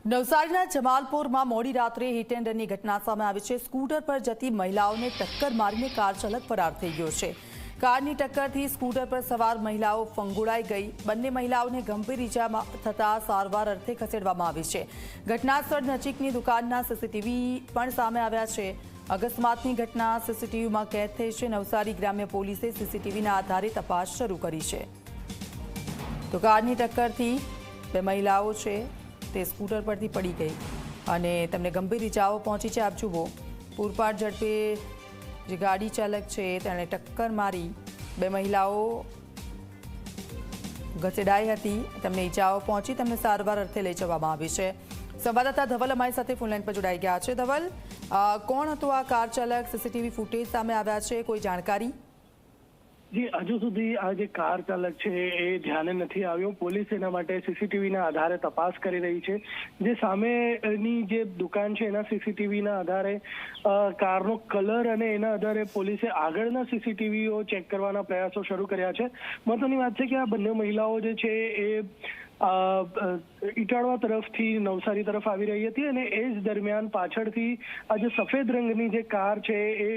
નવસારીના જમાલપુરમાં મોડી રાત્રે હિટ એન્ડ રનની ઘટના સામે આવી છે। સ્કૂટર પર જતી મહિલાઓને ટક્કર મારીને કાર ચાલક ફરાર થઈ ગયો છે। કારની ટક્કરથી સ્કૂટર પર સવાર મહિલાઓ ફંગોળાઈ ગઈ। બંને મહિલાઓને ગંભીર ઈજા થતા સારવાર અર્થે ખસેડવામાં આવી છે। ઘટનાસ્થળ નજીકની દુકાનના સીસીટીવી પણ સામે આવ્યા છે। અકસ્માતની ઘટના સીસીટીવીમાં કેદ થઈ છે। નવસારી ગ્રામ્ય પોલીસે સીસીટીવીના આધારે તપાસ શરૂ કરી છે। તો કારની ટક્કરથી બે મહિલાઓ છે તે સ્કૂટર પરથી પડી ગઈ અને તેમને ગંભીર ઈજાઓ પહોંચી છે। આપ જુઓ, પૂરપાટ ઝડપે જે ગાડી ચાલક છે તેણે ટક્કર મારી બે મહિલાઓ ઘસેડાઈ હતી, તેમને ઈજાઓ પહોંચી, તેમને સારવાર અર્થે લઈ જવામાં આવી છે। સંવાદદાતા ધવલ અમારી સાથે ફોનલાઈન પર જોડાઈ ગયા છે। ધવલ, કોણ હતું આ કાર ચાલક? સીસીટીવી ફૂટેજ સામે આવ્યા છે, કોઈ જાણકારી? જી, હજુ સુધી આ જે કાર ચાલક છે એ ધ્યાને નથી આવ્યો। પોલીસ એના માટે સીસીટીવીના આધારે તપાસ કરી રહી છે। જે સામેની જે દુકાન છે એના સીસીટીવીના આધારે કારનો કલર અને એના આધારે પોલીસે આગળના સીસીટીવીઓ ચેક કરવાના પ્રયાસો શરૂ કર્યા છે। મહત્વની વાત છે કે આ બંને મહિલાઓ જે છે એ ઇટાળવા તરફથી નવસારી તરફ આવી રહી હતી અને એ જ દરમિયાન પાછળથી આ જે સફેદ રંગની જે કાર છે એ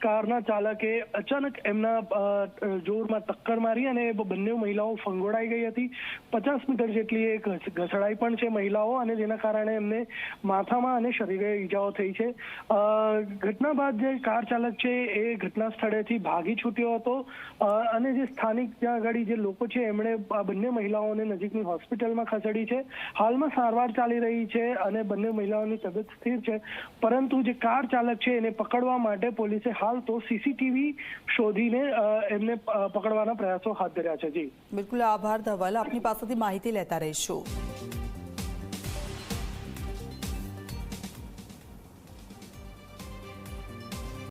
કારના ચાલકે અચાનક એમના જોરમાં ટક્કર મારી અને બંને મહિલાઓ ફંગોળાઈ ગઈ હતી। 50 મીટર જેટલી એ ઘસડાઈ પણ છે મહિલાઓ, અને જેના કારણે એમને માથામાં અને શરીરે ઈજાઓ થઈ છે। ઘટના બાદ જે કાર ચાલક છે એ ઘટના સ્થળેથી ભાગી છૂટ્યો હતો અને જે સ્થાનિક ત્યાં આગળ જે લોકો છે એમણે આ બંને મહિલાઓને નજીકની હોસ્પિટલમાં ખસેડી છે। હાલમાં સારવાર ચાલી રહી છે અને બંને મહિલાઓની તબિયત સ્થિર છે, પરંતુ જે કાર ચાલક છે એને પકડવા માટે પોલીસે હાલ તો સીસીટીવી શોધીને એમને પકડવાના પ્રયાસો હાથ ધર્યા છે। જી બિલકુલ, આભાર ધવલ, આપની પાસેથી માહિતી લેતા રહીશું।